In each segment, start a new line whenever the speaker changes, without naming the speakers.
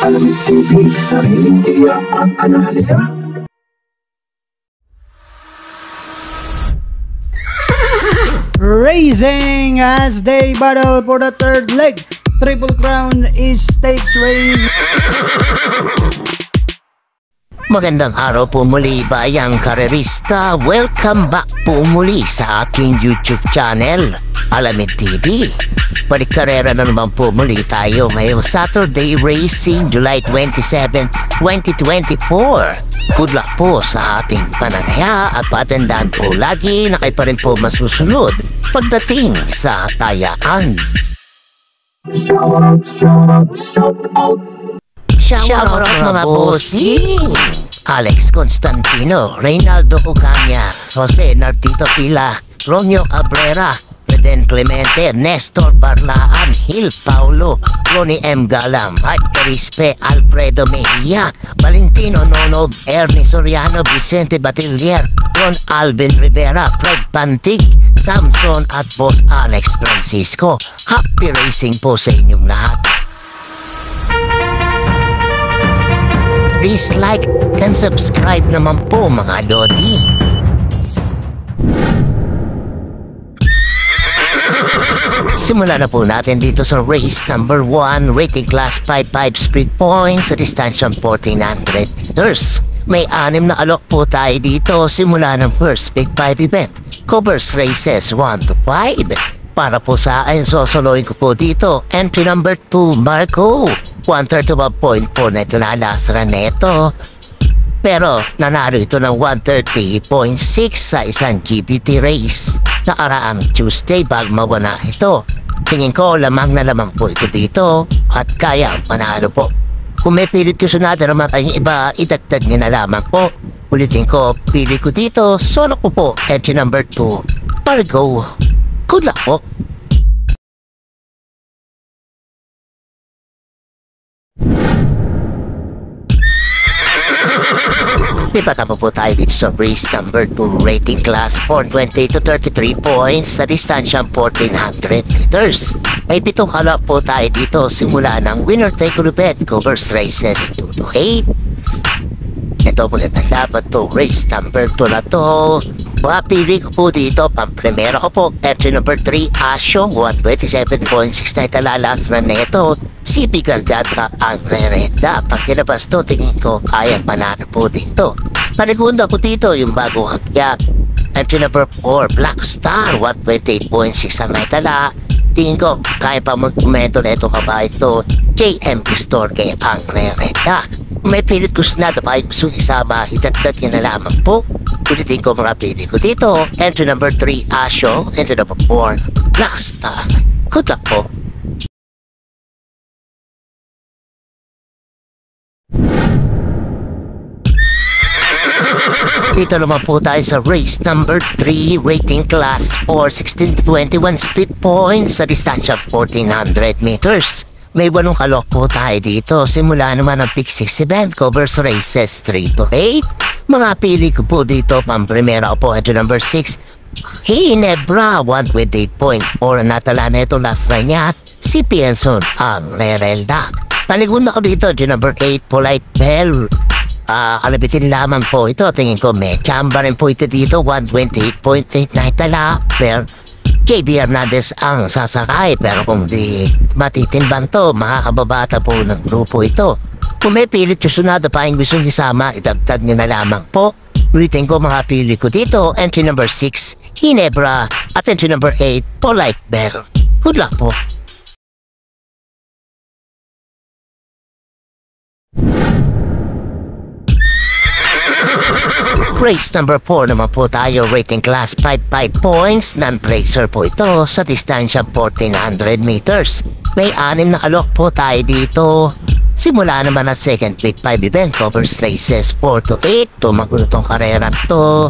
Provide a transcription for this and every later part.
Alamin TV, sariling tiyak at analisa.
Racing as they battle for the third leg. Triple Crown is stakes race.
Magandang araw po muli bayang karerista. Welcome back po muli sa aking YouTube channel, Alamin TV. Balik-karera na naman po muli tayo ngayong Saturday Racing, July 27, 2024. Good luck po sa ating pananaya at patandaan po lagi na kayo pa rin po masusunod pagdating sa tayaan. Shout out mga bossing! Alex Constantino, Reynaldo Ucania, Jose Nartito Pila, Romeo Abrera, Eden Clemente, Nestor Barlaan, Gil Paulo, Ronnie M. Galam, Mark Carispe, Alfredo Mejia, Valentino Nonob, Ernie Soriano, Vicente Batilier, Ron Alvin Rivera, Fred Pantig, Samson at Boss Alex Francisco. Happy racing po sa inyong lahat. Please like and subscribe naman po mga lodi. Simulan na po natin dito sa race number 1, rating class 5-5 speed points sa distansya 1400 meters. May 6 na alok po tayo dito simula ng first big 5 event. Covers races 1 to 5. Para po sa akin, sosoloin ko po dito. Entry number 2, Marco. 131.4 na ito na lasra neto. Pero nanalo ito ng 130.6 sa isang GPT race. Nakaraang Tuesday bago mawala ito. Tingin ko lamang na lamang po ito dito at kaya manalo po. Kung may pilit ko sunada naman kayong iba, idagdag nyo na lamang po. Ulitin ko, pili ko dito, solo ko po. Entry number 2, Marco. Good luck po. Ipatama po tayo dito sa race number 2, rating class 420 to 33 points sa distansya 1400 meters. May 7 halak po tayo dito simula ng winner take all bet covers races 2 to 8. Ito po na dapat to race number 2 na to. Mapili ko po dito pang-primera ko po. Entry number 3, Asyo, 127.6 na italalas na neto. Si Bigardata ang re-reda. Pag kinabas to, tingin ko kaya panalo po dito. Panigunda ko dito yung bagong hagyak. Entry number 4, Black Star, 128.6 ang itala. Tingin ko kaya pa mag-komento na itong kabahay to. JM Store kay ang re-reda. May pilit ko na pa gusto isama, itagdag yun na lamang po. Ulitin ko mga pili ko dito. Entry number 3, Asyo. Entry number 4, Black Star. Good luck po. Dito naman po tayo sa race number 3, rating class 4, 16 to 21 speed points sa distansya 1400 meters. May 8 kalok po tayo dito. Simula naman ang pick 6 event, covers races 3 to 8. Mga pili ko po dito, pang-primera ko po, entry number 6, Ginebra, 128.4. Natala na ito last run niya, si Pienson ang re-relda. Panigunda ko dito, entry number 8, Polite Bell. Kalabitin lamang po ito. Tingin ko may chamba rin po ito dito, 128.8 na itala. Pero KB Hernandez ang sasakay, pero kung di matitimban to, makakababata po ng grupo ito. Kung may pilit yung sunada pa yung gusto isama, itagtag nyo na lamang po. Ulitin ko mga pili ko dito, entry number 6, Ginebra, at entry number 8, Polite Bell. Good luck po. Race number 4 naman po tayo, rating class 5-5 points, non-bracer po ito sa distansya 1400 meters. May 6 na alok po tayo dito. Simula naman ang second week 5 event, covers races 4 to 8. Tumagulo tong karera to.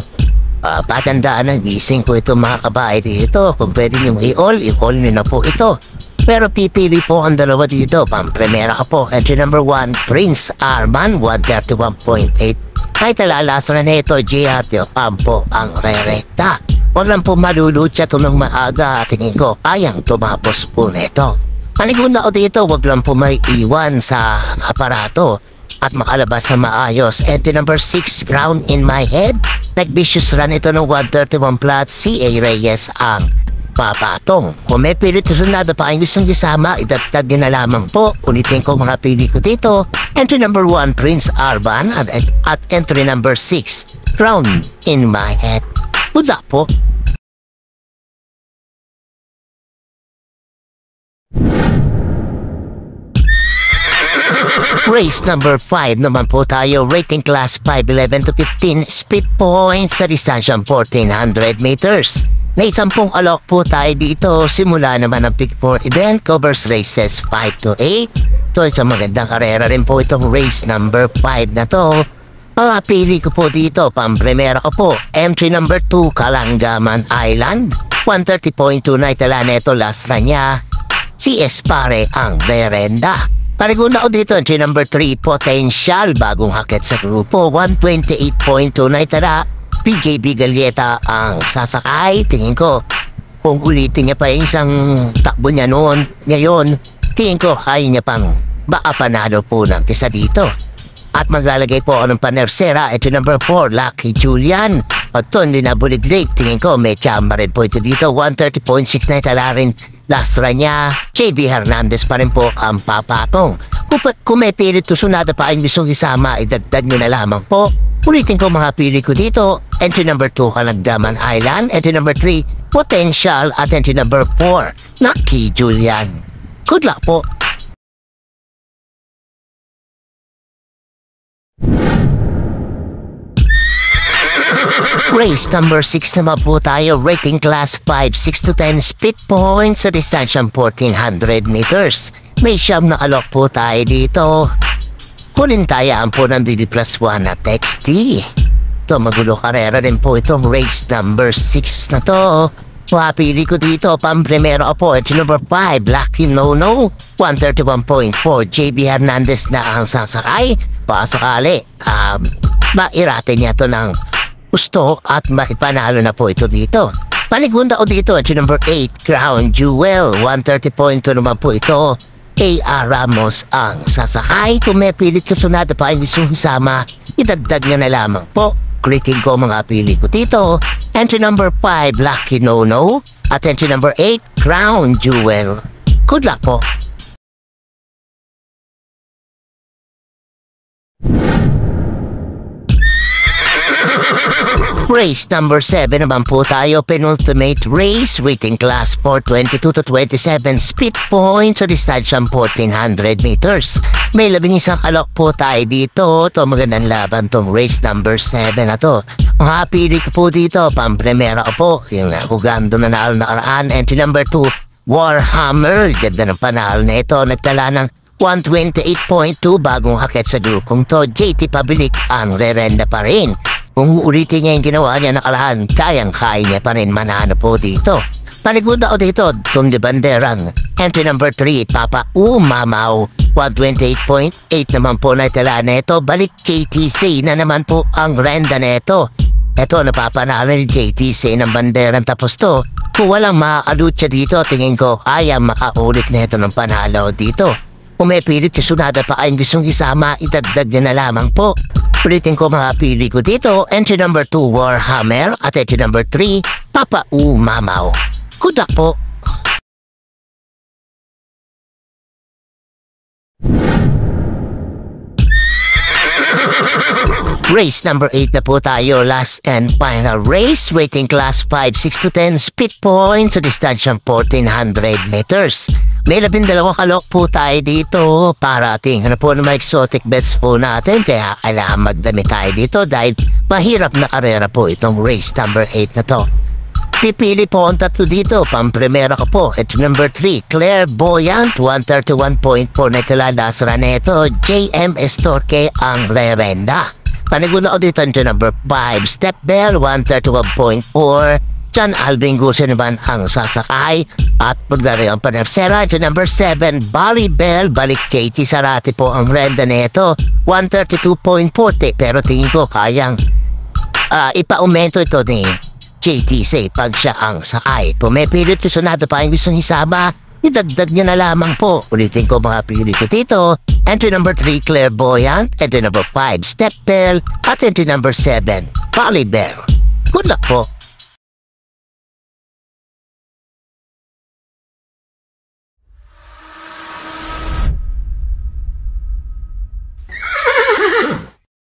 Patandaan ang gising ko ito mga kabahay dito. Kung pwede nyo i-all nyo na po ito. Pero pipili po ang dalawa dito. Pang-primera ka po, entry number 1, Prince Arman, 131.8. Kahit alalaso na nito, Giatio Pampo ang re-rekta. Huwag lang po malulutsa tulong maaga. Tingin ko, kayang tumapos po nito. Panigunda ko dito, wag lang po may iwan sa aparato at makalabas na maayos. Entry number 6, Ground in My Head. Nag-vicious run ito ng 131 plat, C.A. Reyes ang papatong. Kung may pilit sunado pa kayong gustong isama, idagdag nyo na lamang po. Ulitin ko mga pili ko dito. Entry number 1, Prince Arban at entry number 6, Ground in My Head. Good luck po. Race number 5 naman po tayo, rating class 5'11 to 15, speed points sa distansyang 1400 meters. May 10 alok po tayo dito, simula naman ang pick 4 event, covers races 5 to 8. So isang magandang karera rin po itong race number 5 na to. Mga pili ko po dito, pang-primera ko po, entry number 2, Kalangaman Island, 130.2 na itala neto last run niya. Si Espare ang Berenda. Pariguna ko dito, entry number 3, Potential, bagong hakit sa grupo, 128.2 na itala. PJB Galieta ang sasakay. Tingin ko, kung ulitin niya pa yung isang takbo niya noon, ngayon, tingin ko kaya niya pang baka panalo po ng isa dito. At maglalagay po ako ng panersera, ito number 4, Lucky Julian. At ito, hindi na bulig-lig, tingin ko may tsamba rin po ito dito, 130.6 na itala rin. Last run niya, JB Hernandez pa rin po ang papatong. Kung may pilit to sunada pa ang gustong isama, idagdag nyo na lamang po. Ulitin ko mga pili ko dito, entry number 2, Kalangaman Island, entry number 3, Potential, at entry number 4, Lucky Julian. Good luck po. Race number 6 naman po tayo, rating class 5, 6 to 10, speed points sa distansyang 1400 meters. May siyam na alok po tayo dito. Kunin tayaan po ng DD+1 at XT. Ito, magulo karera rin po itong race number 6 na to. Mapili ko dito, pang-primero po, ito number 5, Lucky No No, 131.4, JB Hernandez na ang sasakay. Pasakali, mairate niya to ng gusto at maipanalo na po ito dito. Panigunda ko dito, ito number 8, Crown Jewel, 130.2 naman po ito. A.R. Ramos ang sasakay. Kung may pilit ko sunada pa ang isang sama, idagdag nyo na lamang po. Greeting ko mga pili ko dito. Entry number 5, Lucky No No, at entry number 8, Crown Jewel. Good luck po. Race number 7 naman po tayo, penultimate race, rating class 4, 22 to 27, speed points sa distansyang 1400 meters. May 11 alok po tayo dito. Ito, magandang laban tong race number 7 na to. Mga pili ko po dito, pang-primera ko po, yung hugando na naal na karaan, entry number 2, Warhammer. Ganda ng panalo na ito, nagtala ng 128.2, bagong hakit sa grupong to. JT Pabilik ang rerenda pa rin. Kung ulitin niya yung ginawa niya nakalahan, kayang-kaya niya pa rin manano po dito. Panigunda ko dito, Tom de Banderan. Entry number 3, Papa Umamaw, 128.8 naman po na itala na ito. Balik JTC na naman po ang renda na ito. Ito, napapanalo ni JTC ng Banderan. Tapos to, kung walang makakalutsya dito, tingin ko kaya makaulit na ito ng panalo dito. Kung may pilit yung sunada pa kayong gustong isama, itagdag nyo na lamang po. Ulitin ko mga pili ko dito, entry number 2, Warhammer, at entry number 3, Papa Umamaw. Good luck po. Race number 8 na po tayo, last and final race, rating class 5, 6 to 10, speed points sa distansyang 1400 meters. May 12 kalok po tayo dito para tingnan po ng mga exotic bets po natin, kaya kailangan magdami tayo dito dahil mahirap na karera po itong race number 8 na to. Pipili po ang tatlo dito, pang-primera ko po, ito number 3, Clairvoyant, 131.4 na itala sa Raneto, JM Estorque ang rerenda. Paniguna ko dito ito number 5, Step Bell, 131.4, John Alvin Gusin naman ang sasakay. At maglari ang panersera, ito number 7, Bali Bell, balik JT Sarati po ang renda nito, 132.40, pero tingin ko kayang ipa-aumento ito ni JTC pag siya ang sakay. Pumipilit ko sunado pa yung gustong isama, idagdag nyo na lamang po. Ulitin ko mga pili ko dito. Entry number 3, Clairvoyant. Entry number 5, Step Bell. At entry number 7, Polybell. Good luck po.